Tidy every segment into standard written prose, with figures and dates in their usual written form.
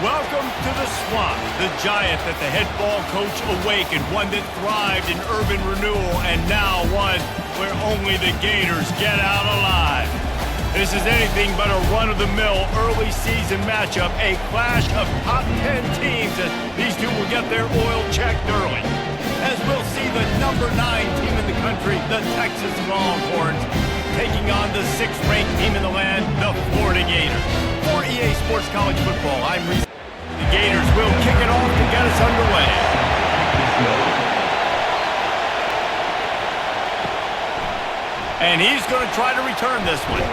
Welcome to the Swamp, the giant that the head ball coach awakened, one that thrived in urban renewal, and now one where only the Gators get out alive. This is anything but a run-of-the-mill early season matchup, a clash of top 10 teams, and these two will get their oil checked early. As we'll see the number 9 team in the country, the Texas Longhorns, taking on the 6th-ranked team in the land, the Florida Gators. For EA Sports College Football, I'm Reese. The Gators will kick it off to get us underway. And he's going to try to return this one.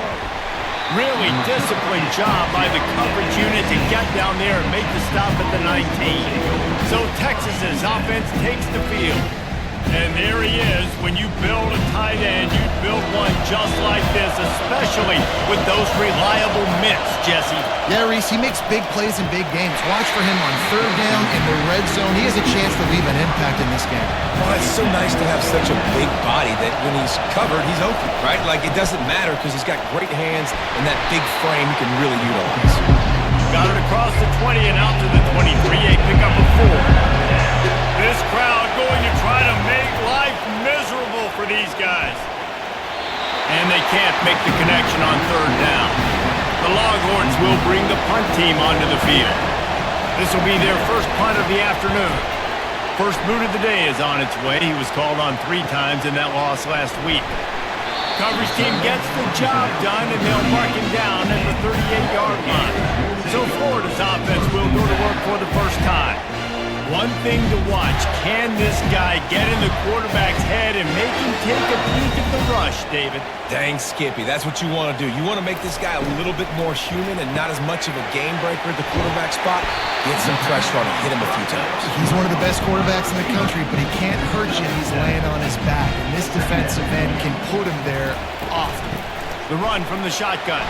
Really disciplined job by the coverage unit to get down there and make the stop at the 19. So Texas's offense takes the field. And there he is. When you build a tight end, you build one just like this, especially with those reliable mitts, Jesse. Yeah, Reese, he makes big plays in big games. Watch for him on 3rd down in the red zone. He has a chance to leave an impact in this game. Well, it's so nice to have such a big body that when he's covered, he's open, right? Like, it doesn't matter because he's got great hands and that big frame he can really utilize. Got it across the 20 and out to the 23. A pickup of 4. This crowd going to try to make life miserable for these guys. And they can't make the connection on 3rd down. The Longhorns will bring the punt team onto the field. This will be their first punt of the afternoon. First boot of the day is on its way. He was called on 3 times in that loss last week. Coverage team gets the job done, and they'll mark him down at the 38-yard line. So Florida's offense will go to work for the first time. One thing to watch, can this guy get in the quarterback's head and make him take a peek at the rush, David? Dang, Skippy, that's what you want to do. You want to make this guy a little bit more human and not as much of a game breaker at the quarterback spot. Get some pressure on him, hit him a few times. He's one of the best quarterbacks in the country, but he can't hurt you if he's laying on his back. And this defensive end can put him there often. The run from the shotgun.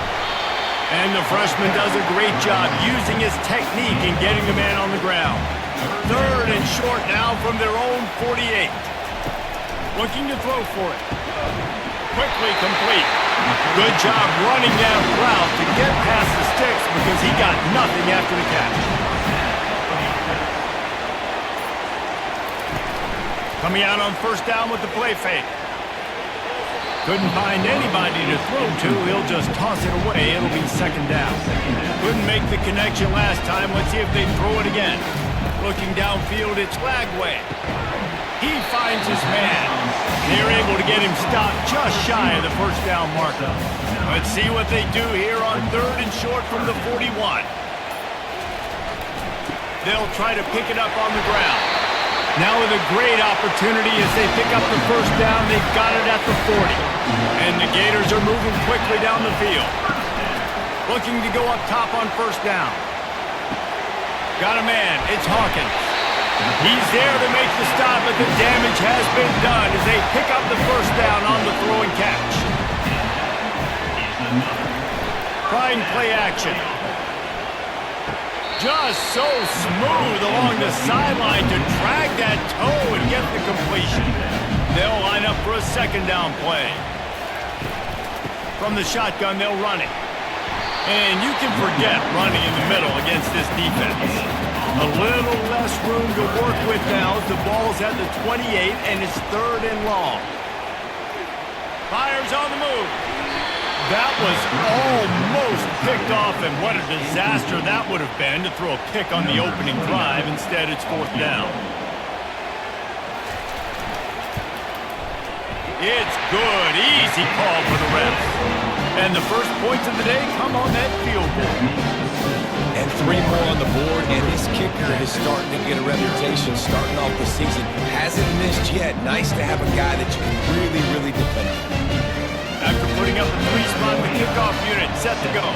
And the freshman does a great job using his technique and getting the man on the ground. 3rd and short now from their own 48. Looking to throw for it. Quickly complete. Good job running that route to get past the sticks because he got nothing after the catch. Coming out on 1st down with the play fake. Couldn't find anybody to throw to. He'll just toss it away. It'll be 2nd down. Couldn't make the connection last time. Let's see if they throw it again. Looking downfield, it's Lagway. He finds his man. They're able to get him stopped just shy of the 1st down marker. Let's see what they do here on 3rd and short from the 41. They'll try to pick it up on the ground. Now with a great opportunity as they pick up the 1st down, they've got it at the 40. And the Gators are moving quickly down the field. Looking to go up top on 1st down. Got a man, it's Hawkins. He's there to make the stop, but the damage has been done as they pick up the 1st down on the throw and catch. Trying play action. Just so smooth along the sideline to drag that toe and get the completion. They'll line up for a 2nd down play. From the shotgun, they'll run it. And you can forget running in the middle against this defense. A little less room to work with now as the ball's at the 28 and it's 3rd and long. Fires on the move. That was almost picked off, and what a disaster that would have been to throw a pick on the opening drive. Instead, it's 4th down. It's good. Easy call for the refs. And the first points of the day come on that field goal. And 3 more on the board, and this kicker is starting to get a reputation starting off the season. Hasn't missed yet. Nice to have a guy that you can really, really depend on. After putting up a 3-spot, the kickoff unit set to go.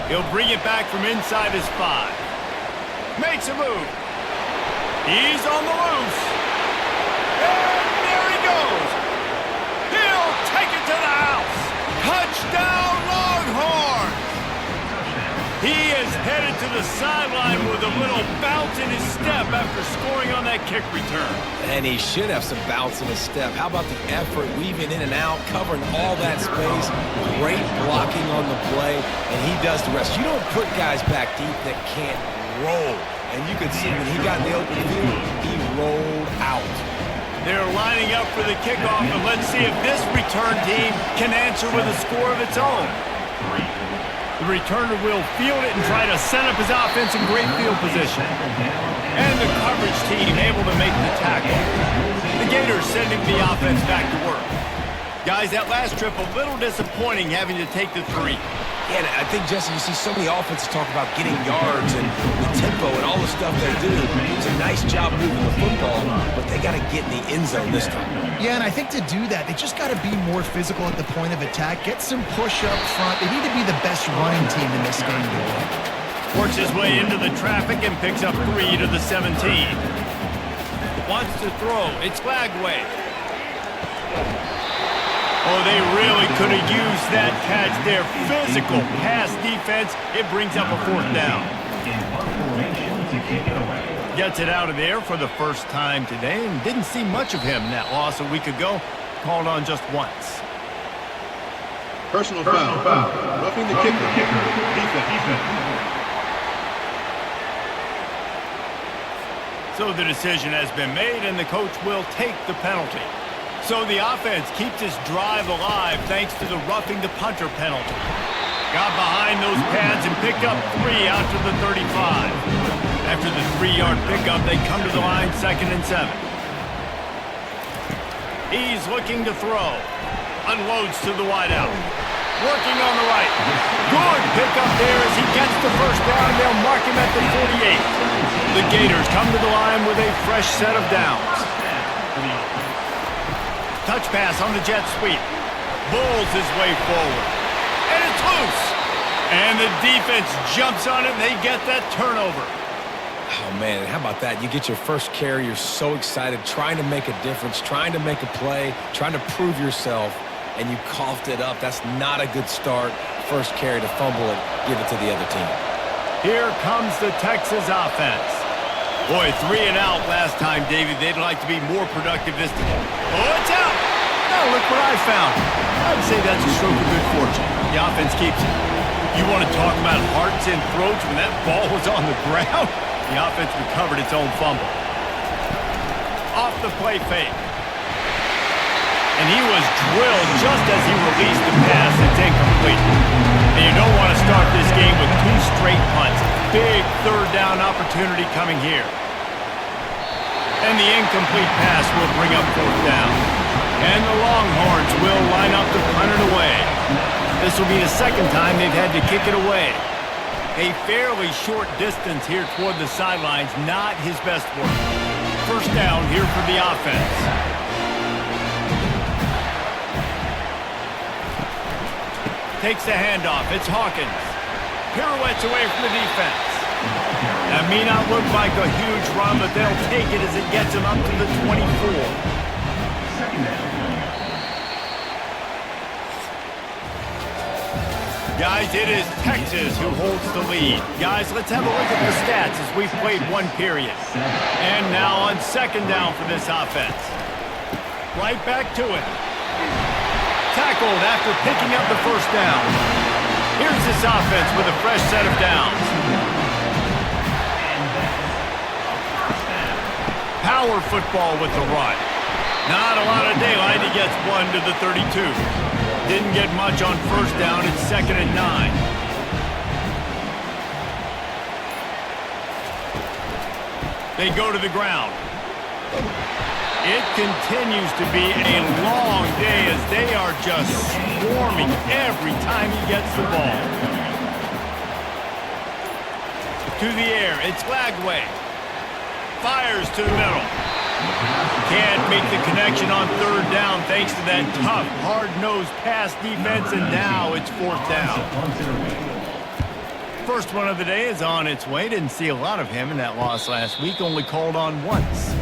He'll bring it back from inside his 5. Makes a move. He's on the loose. And there he goes. He'll take it to the house. Touchdown, Longhorns! He is headed to the sideline with a little bounce in his step after scoring on that kick return. And he should have some bounce in his step. How about the effort, weaving in and out, covering all that space, great blocking on the play, and he does the rest. You don't put guys back deep that can't roll. And you could see when he got in the open field, he rolled out. They're lining up for the kickoff, and let's see if this return team can answer with a score of its own. The returner will field it and try to set up his offense in great field position. And the coverage team able to make the tackle. The Gators sending the offense back to work. Guys, that last trip a little disappointing having to take the 3. Yeah, I think, Jesse, you see so many offenses talk about getting yards and the tempo and all the stuff they do. It's a nice job moving the football, but they got to get in the end zone this time. Yeah, and I think to do that, they just got to be more physical at the point of attack, get some push up front. They need to be the best running team in this game to win. Works his way into the traffic and picks up 3 to the 17. Wants to throw. It's Flagway. Oh, they really could have used that catch there. Physical pass defense. It brings up a 4th down. Gets it out of there for the first time today and didn't see much of him in that loss a week ago. Called on just once. Personal foul. Roughing the kicker. Defense. So the decision has been made and the coach will take the penalty. So the offense keeps its drive alive thanks to the roughing the punter penalty. Got behind those pads and picked up 3 out to the 35. After the 3-yard pickup, they come to the line 2nd and 7. He's looking to throw. Unloads to the wideout. Working on the right. Good pickup there as he gets the first down. They'll mark him at the 48. The Gators come to the line with a fresh set of downs. Touch pass on the jet sweep. Bulls his way forward. And it's loose. And the defense jumps on it and they get that turnover. Oh, man, how about that? You get your first carry, you're so excited, trying to make a difference, trying to make a play, trying to prove yourself, and you coughed it up. That's not a good start. First carry to fumble it, give it to the other team. Here comes the Texas offense. Boy, 3 and out last time, David. They'd like to be more productive this time. Oh, it's out! Oh, look what I found. I'd say that's a stroke of good fortune. The offense keeps it. You want to talk about hearts and throats when that ball was on the ground? The offense recovered its own fumble. Off the play fake. And he was drilled just as he released the pass. It's incomplete. And you don't want to start this game with 2 straight punts. Big 3rd down opportunity coming here. And the incomplete pass will bring up 4th down. And the Longhorns will line up to punt it away. This will be the 2nd time they've had to kick it away. A fairly short distance here toward the sidelines, not his best work. First down here for the offense. Takes the handoff. It's Hawkins. Pirouettes away from the defense. That may not look like a huge run, but they'll take it as it gets them up to the 24. Guys, it is Texas who holds the lead. Guys, let's have a look at the stats as we've played 1 period. And now on 2nd down for this offense. Right back to it. Tackled after picking up the first down. Here's this offense with a fresh set of downs. Power football with the run. Not a lot of daylight. He gets 1 to the 32. Didn't get much on first down. It's 2nd and 9. They go to the ground. It continues to be a long day as they are just swarming every time he gets the ball. To the air. It's Flagway. Fires to the middle. Can't make the connection on 3rd down thanks to that tough, hard-nosed pass defense, and now it's 4th down. First one of the day is on its way. Didn't see a lot of him in that loss last week, only called on once.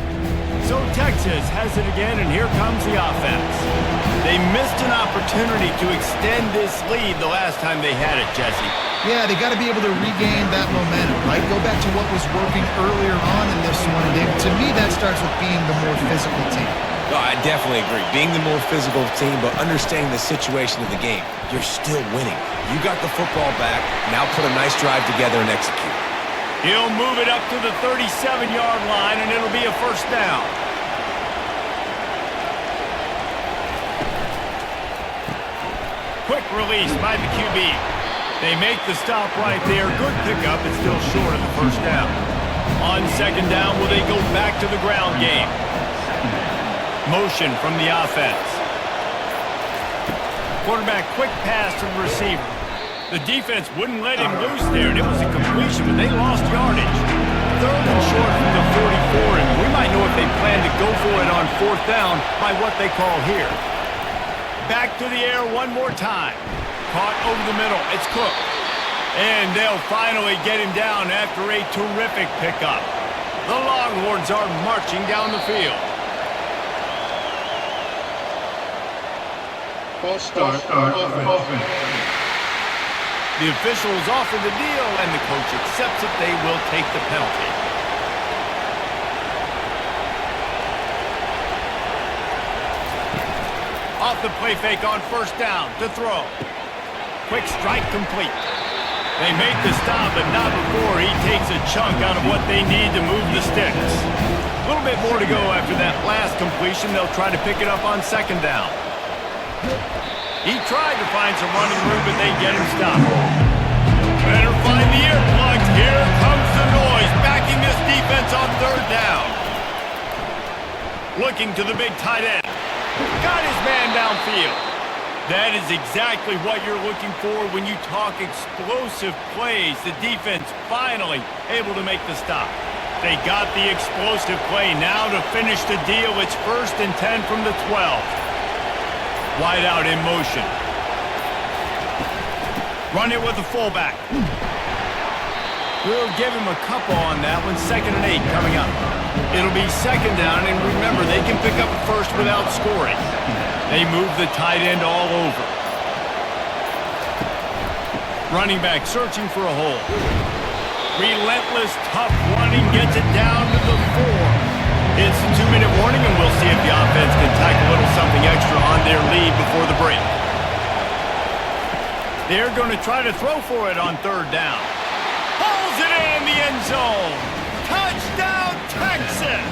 So Texas has it again, and here comes the offense. They missed an opportunity to extend this lead the last time they had it, Jesse. Yeah, they got to be able to regain that momentum, right? Go back to what was working earlier on in this one. And to me, that starts with being the more physical team. No, I definitely agree. Being the more physical team, but understanding the situation of the game. You're still winning. You got the football back. Now put a nice drive together and execute. He'll move it up to the 37-yard line, and it'll be a first down. Quick release by the QB. They make the stop right there. Good pickup. It's still short of the first down. On second down, will they go back to the ground game? Motion from the offense. Quarterback quick pass to the receiver. The defense wouldn't let him loose there, and it was a completion, but they lost yardage. Third and short from the 44, and we might know if they plan to go for it on fourth down by what they call here. Back to the air one more time. Caught over the middle. It's Cook. And they'll finally get him down after a terrific pickup. The Longhorns are marching down the field. False start. Offense. The officials offer the deal, and the coach accepts it. They will take the penalty. Off the play fake on first down to throw. Quick strike complete. They make the stop, but not before he takes a chunk out of what they need to move the sticks. A little bit more to go after that last completion. They'll try to pick it up on second down. He tried to find some running room, but they get him stopped. Better find the earplugs. Here comes the noise, backing this defense on third down. Looking to the big tight end. Got his man downfield. That is exactly what you're looking for when you talk explosive plays. The defense finally able to make the stop. They got the explosive play. Now to finish the deal, it's 1st and 10 from the 12. Wide out in motion. Run it with the fullback. We'll give him a couple on that one. 2nd and 8 coming up. It'll be second down, and remember, they can pick up a first without scoring. They move the tight end all over. Running back searching for a hole. Relentless, tough running, gets it down to the 4. It's a 2-minute warning, and we'll see if the offense can tack a little something extra on their lead before the break. They're going to try to throw for it on third down. Pulls it in the end zone. Touchdown, Texas!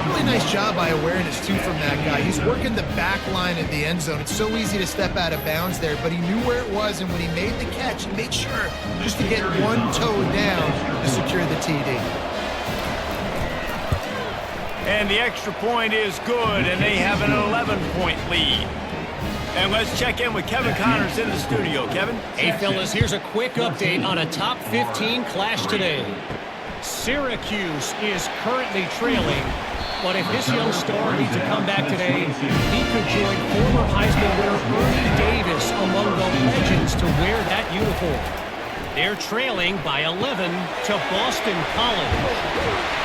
Really nice job by awareness, too, from that guy. He's working the back line at the end zone. It's so easy to step out of bounds there, but he knew where it was, and when he made the catch, he made sure just to get one toe down to secure the TD. And the extra point is good, and they have an 11-point lead. And let's check in with Kevin Connors in the studio. Kevin? Hey, fellas, here's a quick update on a top 15 clash today. Syracuse is currently trailing, but if this young star needs to come back today, he could join former Heisman winner Ernie Davis among the legends to wear that uniform. They're trailing by 11 to Boston College.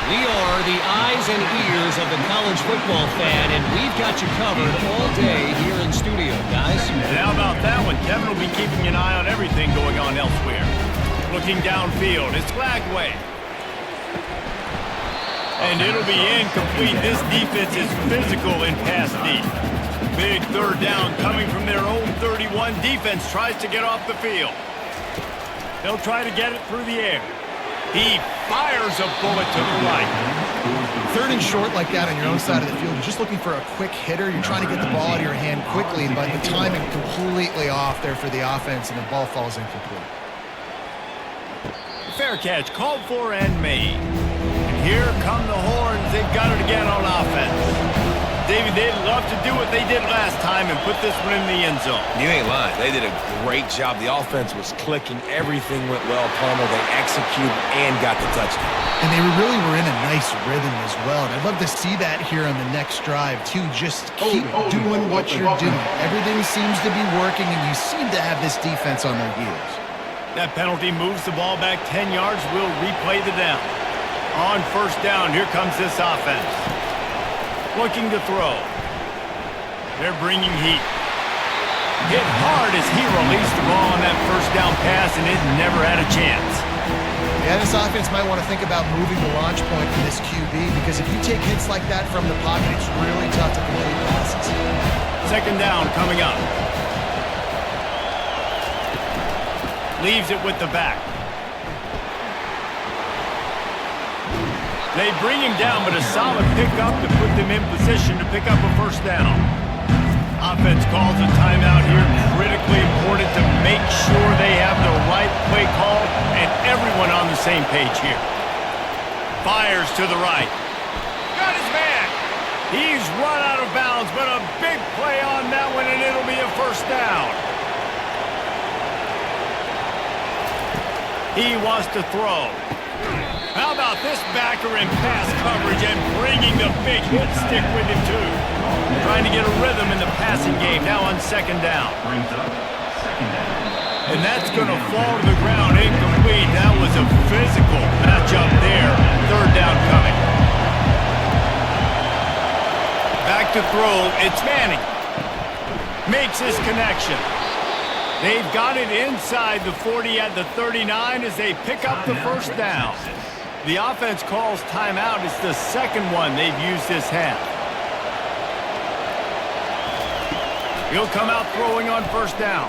We are the eyes and ears of the college football fan, and we've got you covered all day here in studio, guys. And how about that one? Kevin will be keeping an eye on everything going on elsewhere. Looking downfield, it's Lagway. And it'll be incomplete. This defense is physical in pass deep. Big third down coming from their own 31. Defense tries to get off the field. They'll try to get it through the air. He fires a bullet to the right. 3rd and short like that on your own side of the field, you're just looking for a quick hitter. You're trying to get the ball out of your hand quickly, but the timing completely off there for the offense, and the ball falls incomplete. Fair catch called for and made. And here come the horns. They've got it again on offense. David, they'd love to do what they did last time and put this one in the end zone. You ain't lying. They did a great job. The offense was clicking. Everything went well, Palmer. They executed and got the touchdown. And they really were in a nice rhythm as well. And I'd love to see that here on the next drive, too. Just keep doing what you're doing. Everything seems to be working, and you seem to have this defense on their heels. That penalty moves the ball back 10 yards. We'll replay the down. On first down, here comes this offense. Looking to throw. They're bringing heat. Hit hard as he released the ball on that first down pass, and it never had a chance. Yeah, this offense might want to think about moving the launch point for this QB, because if you take hits like that from the pocket, it's really tough to complete passes. Second down coming up. Leaves it with the back. They bring him down, but a solid pickup to put them in position to pick up a first down. Offense calls a timeout here. Critically important to make sure they have the right play call and everyone on the same page here. Fires to the right. Got his man. He's run out of bounds, but a big play on that one, and it'll be a first down. He wants to throw. How about this backer in pass coverage and bringing the big hit stick with him too. Trying to get a rhythm in the passing game now on second down. And that's going to fall to the ground incomplete. That was a physical matchup there. Third down coming. Back to throw. It's Manning. Makes his connection. They've got it inside the 40 at the 39 as they pick up the first down. The offense calls timeout. It's the second one they've used this half. He'll come out throwing on first down.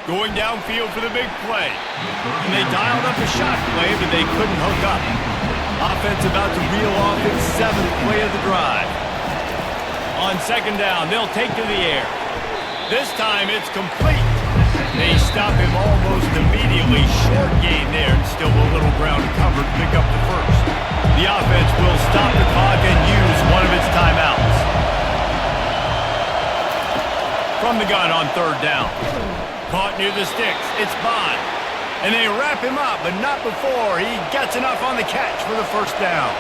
Going downfield for the big play. And they dialed up a shot play, but they couldn't hook up. Offense about to reel off its seventh play of the drive. On second down, they'll take to the air. This time it's complete. They stop him almost immediately. Short gain there, and still a little ground covered to pick up the first. The offense will stop the clock and use one of its timeouts. From the gun on third down. Caught near the sticks. It's Bond. And they wrap him up, but not before he gets enough on the catch for the first down.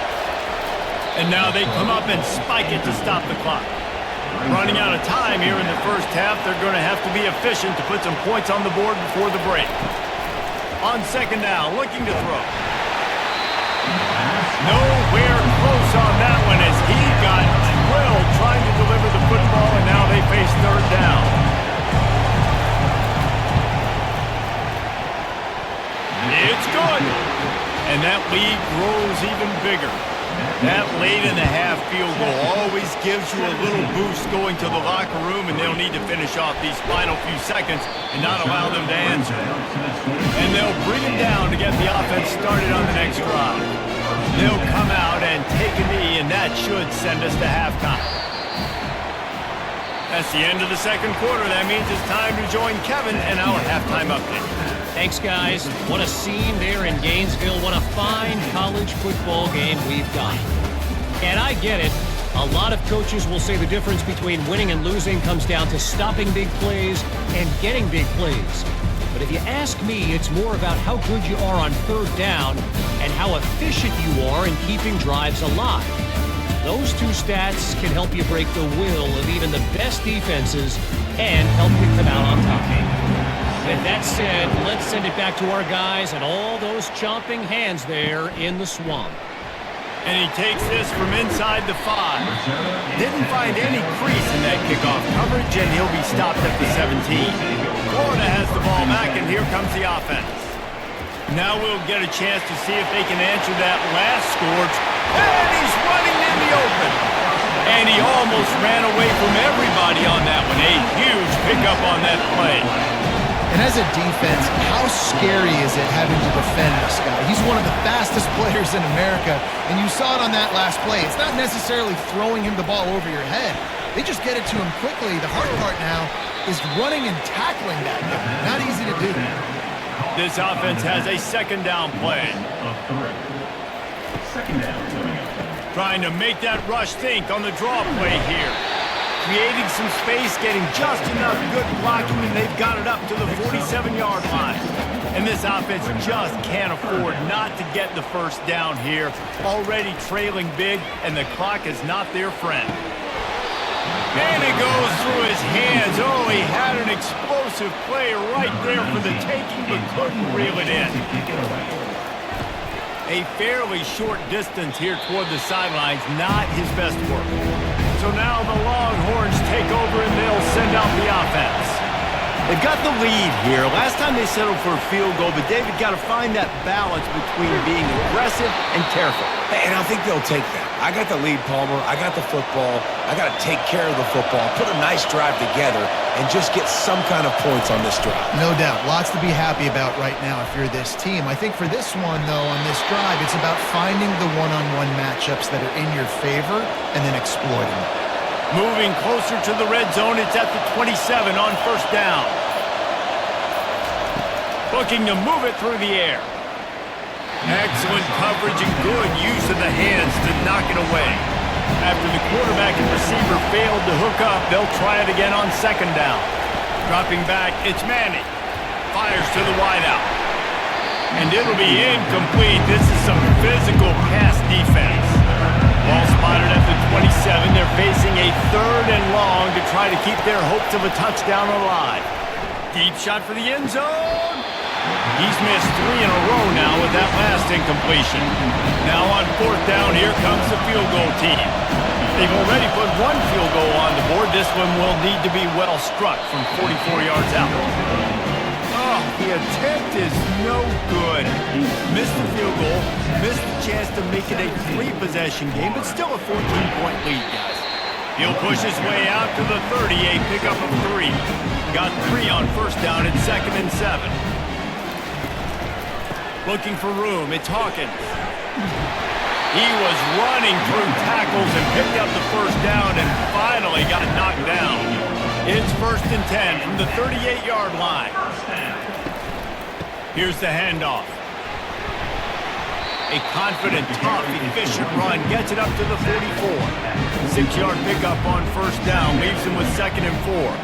And now they come up and spike it to stop the clock. Running out of time here in the first half, they're going to have to be efficient to put some points on the board before the break. On second down, looking to throw. Nowhere close on that one as he got drilled trying to deliver the football, and now they face third down. It's good. And that lead grows even bigger. That late in the half field goal always gives you a little boost going to the locker room, and they'll need to finish off these final few seconds and not allow them to answer. And they'll bring it down to get the offense started on the next drive. They'll come out and take a knee, and that should send us to halftime. That's the end of the second quarter. That means it's time to join Kevin in our halftime update. Thanks, guys. What a scene there in Gainesville. What a fine college football game we've got. And I get it. A lot of coaches will say the difference between winning and losing comes down to stopping big plays and getting big plays. But if you ask me, it's more about how good you are on third down and how efficient you are in keeping drives alive. Those two stats can help you break the will of even the best defenses and help you come out on top. With that said, let's send it back to our guys and all those chomping hands there in the swamp. And he takes this from inside the 5. Didn't find any crease in that kickoff coverage, and he'll be stopped at the 17. Florida has the ball back, and here comes the offense. Now we'll get a chance to see if they can answer that last scourge. And he's running in the open. And he almost ran away from everybody on that one. A huge pickup on that play. And as a defense, how scary is it having to defend this guy? He's one of the fastest players in America, and you saw it on that last play. It's not necessarily throwing him the ball over your head. They just get it to him quickly. The hard part now is running and tackling that guy. Not easy to do. This offense has a second down play. Second down. Trying to make that rush think on the draw play here. Creating some space, getting just enough good blocking, and they've got it up to the 47-yard line. And this offense just can't afford not to get the first down here. Already trailing big, and the clock is not their friend. And it goes through his hands. Oh, he had an explosive play right there for the taking, but couldn't reel it in. A fairly short distance here toward the sidelines, not his best work. So now the Longhorns take over and they'll send out the offense. They've got the lead here. Last time they settled for a field goal, but David got to find that balance between being aggressive and careful. And I think they'll take that. I got the lead, Palmer. I got the football. I got to take care of the football, put a nice drive together, and just get some kind of points on this drive. No doubt. Lots to be happy about right now if you're this team. I think for this one, though, on this drive, it's about finding the one-on-one matchups that are in your favor and then exploiting them. Moving closer to the red zone, it's at the 27 on first down. Looking to move it through the air. Excellent coverage and good use of the hands to knock it away. After the quarterback and receiver failed to hook up, they'll try it again on second down. Dropping back, it's Manning. Fires to the wideout. And it'll be incomplete. This is some physical pass defense. Ball spotted at the 27. They're facing a 3rd and long to try to keep their hopes of a touchdown alive. Deep shot for the end zone. He's missed 3 in a row now with that last incompletion. Now on 4th down, here comes the field goal team. They've already put 1 field goal on the board. This one will need to be well struck from 44 yards out. Oh, the attempt is no good. Missed the field goal, missed the chance to make it a 3-possession game, but still a 14-point lead, guys. He'll push his way out to the 30, a pickup of 3. Got 3 on first down at 2nd and 7. Looking for room, it's Hawkins. He was running through tackles and picked up the first down and finally got knocked down. It's 1st and 10 from the 38-yard line. Here's the handoff. A confident, tough, efficient run gets it up to the 44. 6-yard pickup on first down leaves him with 2nd and 4.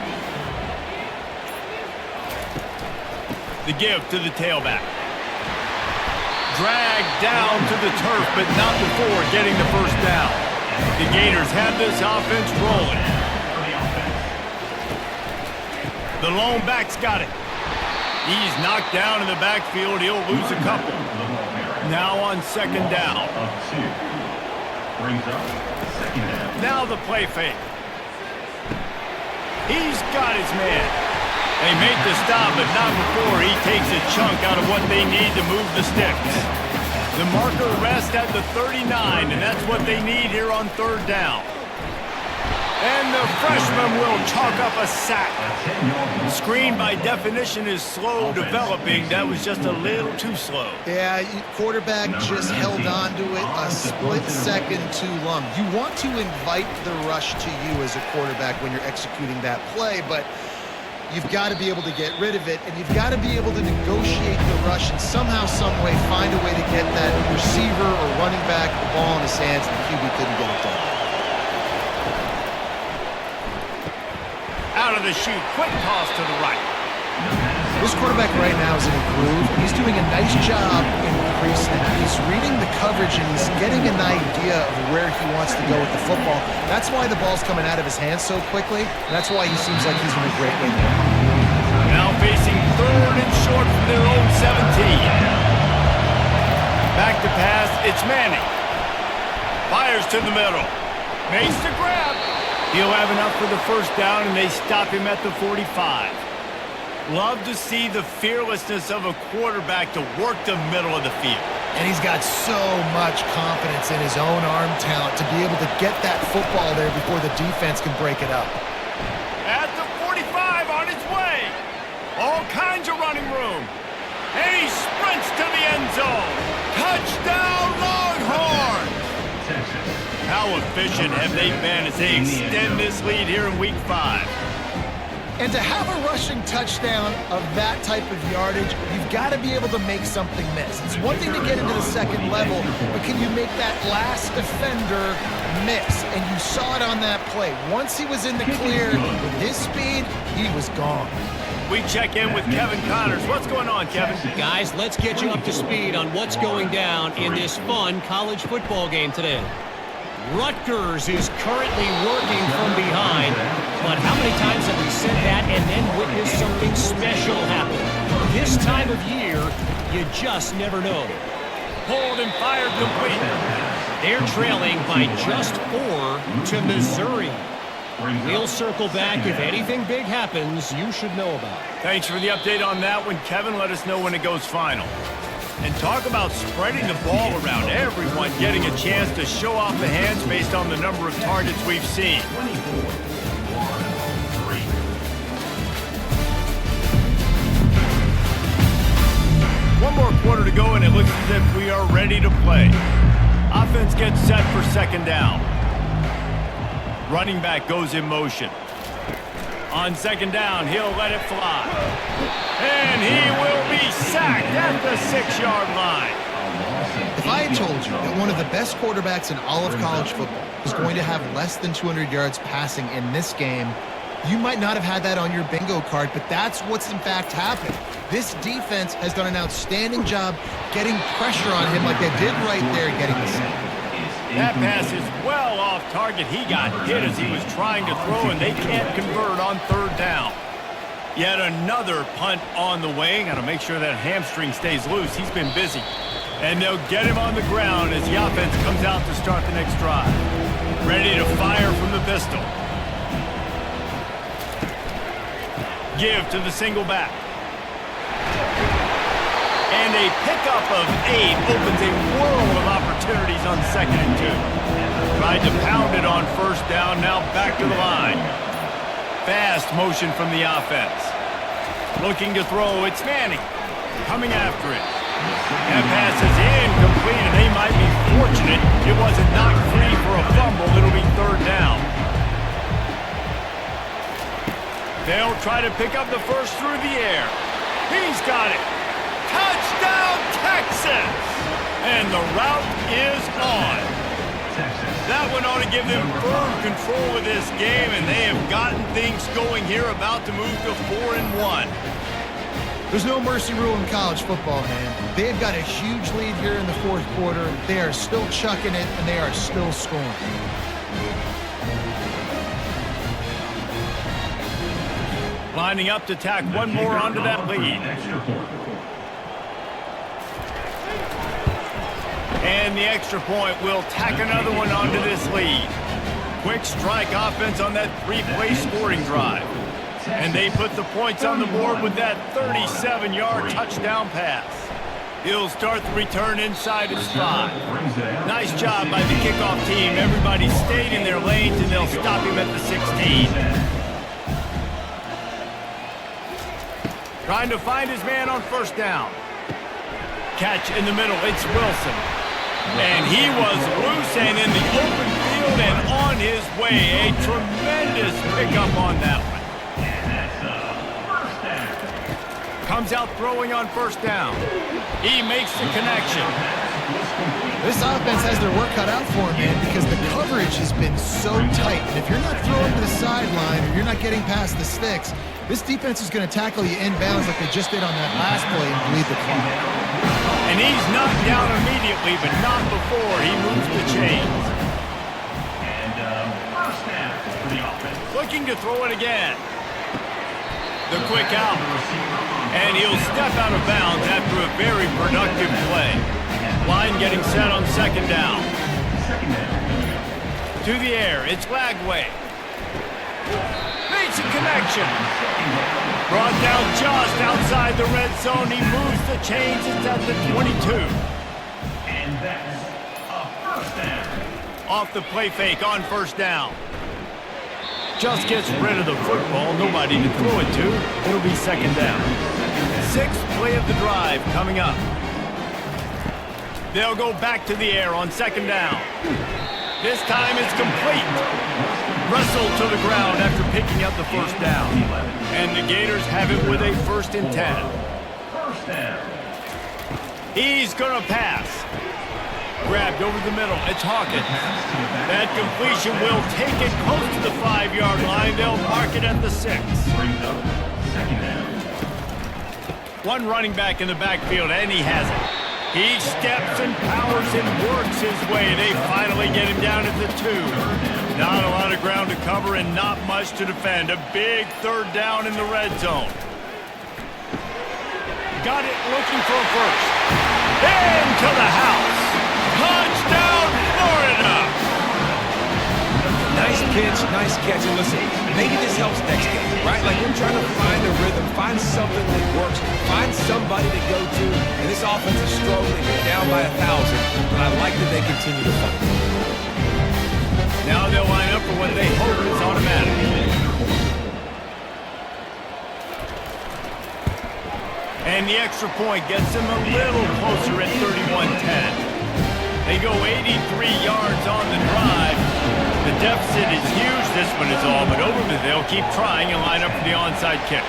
The give to the tailback. Dragged down to the turf, but not before getting the first down. The Gators have this offense rolling. The lone back's got it. He's knocked down in the backfield. He'll lose a couple. Now on 2nd down. Now the play fake. He's got his man. They make the stop, but not before he takes a chunk out of what they need to move the sticks. The marker rests at the 39, and that's what they need here on 3rd down. And the freshman will chalk up a sack. Screen, by definition, is slow developing. That was just a little too slow. Yeah, quarterback just held on to it a split second too long. You want to invite the rush to you as a quarterback when you're executing that play, but you've got to be able to get rid of it, and you've got to be able to negotiate the rush and somehow, some way, find a way to get that receiver or running back the ball in his hands, and the QB couldn't get it done. Out of the chute, quick toss to the right. This quarterback right now is in a groove. He's doing a nice job in pre-snap. He's reading the coverage, and he's getting an idea of where he wants to go with the football. That's why the ball's coming out of his hands so quickly, and that's why he seems like he's in a great way there. Now facing 3rd and short from their own 17. Back to pass, it's Manning. Fires to the middle. Makes the grab. He'll have enough for the first down, and they stop him at the 45. Love to see the fearlessness of a quarterback to work the middle of the field. And he's got so much confidence in his own arm talent to be able to get that football there before the defense can break it up. At the 45 on his way. All kinds of running room. And he sprints to the end zone. Touchdown, Longhorns! How efficient have they been as they extend this lead here in Week 5? And to have a rushing touchdown of that type of yardage, you've got to be able to make something miss. It's one thing to get into the second level, but can you make that last defender miss? And you saw it on that play. Once he was in the clear with his speed, he was gone. We check in with Kevin Connors. What's going on, Kevin? Guys, let's get you up to speed on what's going down in this fun college football game today. Rutgers is currently working from behind, but how many times have we said that and then witnessed something special happen? This time of year, you just never know. Pulled and fired complete. They're trailing by just 4 to Missouri. We'll circle back. If anything big happens, you should know about it. Thanks for the update on that one, Kevin. Let us know when it goes final. And talk about spreading the ball around. Everyone getting a chance to show off the hands based on the number of targets we've seen. One more quarter to go, and it looks as if we are ready to play. Offense gets set for second down. Running back goes in motion. On second down, he'll let it fly. And he will be sacked at the 6-yard line. If I had told you that one of the best quarterbacks in all of college football was going to have less than 200 yards passing in this game, you might not have had that on your bingo card, but that's what's in fact happened. This defense has done an outstanding job getting pressure on him like they did right there, getting the sack. That pass is well off target. He got hit as he was trying to throw, and they can't convert on third down. Yet another punt on the way. Got to make sure that hamstring stays loose. He's been busy. And they'll get him on the ground as the offense comes out to start the next drive. Ready to fire from the pistol. Give to the single back. And a pickup of 8 opens a world of opportunities on 2nd and 2. Tried to pound it on first down, now back to the line. Fast motion from the offense. Looking to throw, it's Manning. Coming after it. That pass is incomplete, and they might be fortunate it wasn't knocked free for a fumble. It'll be third down. They'll try to pick up the first through the air. He's got it. Touchdown, Texas! And the route is on. That one ought to give them firm control of this game, and they have gotten things going here, about to move to 4-1. There's no mercy rule in college football, man. They've got a huge lead here in the fourth quarter. They are still chucking it, and they are still scoring. Lining up to tack one more onto that lead. And the extra point will tack another one onto this lead. Quick strike offense on that 3-play scoring drive. And they put the points on the board with that 37-yard touchdown pass. He'll start the return inside his 5. Nice job by the kickoff team. Everybody stayed in their lanes, and they'll stop him at the 16. Trying to find his man on first down. Catch in the middle. It's Wilson. And he was loose and in the open field and on his way. A tremendous pickup on that one. Comes out throwing on first down. He makes the connection. This offense has their work cut out for him, man, because the coverage has been so tight. And if you're not throwing to the sideline or you're not getting past the sticks, this defense is going to tackle you inbounds like they just did on that last play and bleed the clock. And he's knocked down immediately, but not before he moves the chains. And first down for the offense. Looking to throw it again. The quick out. And he'll step out of bounds after a very productive play. Line getting set on second down. To the air, it's Lagway. Makes a connection. Brought down just outside the red zone. He moves the chains. It's at the 22. And that's a first down. Off the play fake on first down. Just gets rid of the football. Nobody to throw it to. It'll be second down. 6th play of the drive coming up. They'll go back to the air on second down. This time it's complete. Wrestled to the ground after picking up the first down. And the Gators have it with a 1st and 10. First down. He's going to pass. Grabbed over the middle. It's Hawkins. That completion will take it close to the 5-yard line. They'll mark it at the 6. Brings up second down. One running back in the backfield, and he has it. He steps and powers and works his way. They finally get him down at the 2. Not a lot of ground to cover and not much to defend. A big third down in the red zone. Got it looking for a first. Into the house. Touchdown, Florida! pitch, nice catch. And listen, maybe this helps next game, right? Like we're trying to find a rhythm, find something that works, find somebody to go to. And this offense is struggling. They're down by 1,000, but I like that they continue to fight. Now they'll line up for what they hope is automatic. And the extra point gets them a little closer at 31-10. They go 83 yards on the drive. The deficit is huge, this one is all, but Overman, they'll keep trying and line up for the onside kick.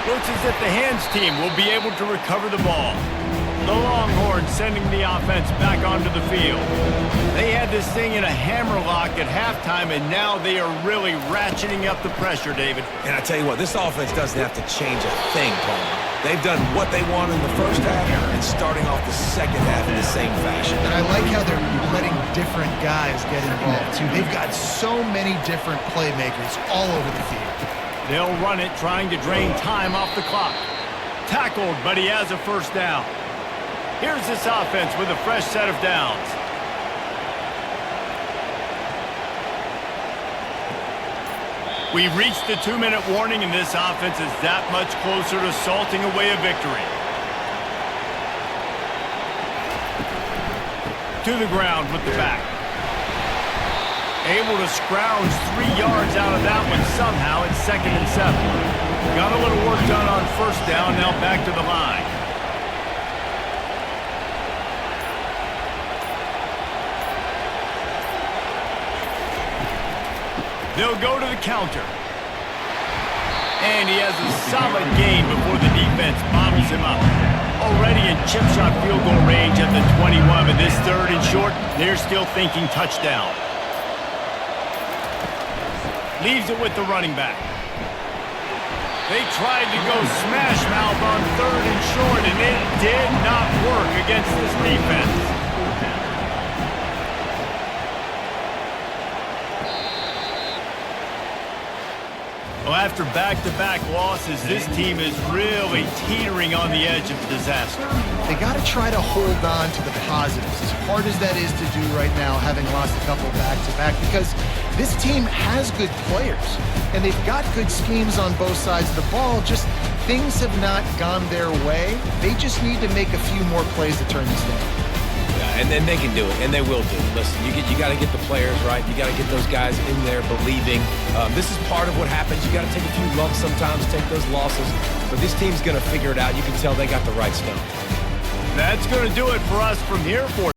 Looks as if the hands team will be able to recover the ball. The Longhorns sending the offense back onto the field. They had this thing in a hammerlock at halftime, and now they are really ratcheting up the pressure, David. And I tell you what, this offense doesn't have to change a thing, Paul. They've done what they want in the first half and starting off the second half in the same fashion. And I like how they're letting different guys get involved, too. They've got so many different playmakers all over the field. They'll run it, trying to drain time off the clock. Tackled, but he has a first down. Here's this offense with a fresh set of downs. We've reached the 2-minute warning, and this offense is that much closer to salting away a victory. To the ground with the back. Able to scrounge 3 yards out of that one somehow at 2nd and 7. Got a little work done on first down, now back to the line. They'll go to the counter. And he has a solid gain before the defense bottles him up. Already in chip shot field goal range at the 21, but this 3rd and short, they're still thinking touchdown. Leaves it with the running back. They tried to go smash mouth on 3rd and short, and it did not work against this defense. Well, after back-to-back losses, this team is really teetering on the edge of disaster. They got to try to hold on to the positives, as hard as that is to do right now, having lost a couple back-to-back, because this team has good players, and they've got good schemes on both sides of the ball, just things have not gone their way. They just need to make a few more plays to turn this thing. Yeah, and then they can do it, and they will do it. Listen, you got to get the players right. You got to get those guys in there believing. This is part of what happens. You got to take a few lumps sometimes, take those losses. But this team's going to figure it out. You can tell they got the right stuff. That's going to do it for us from here for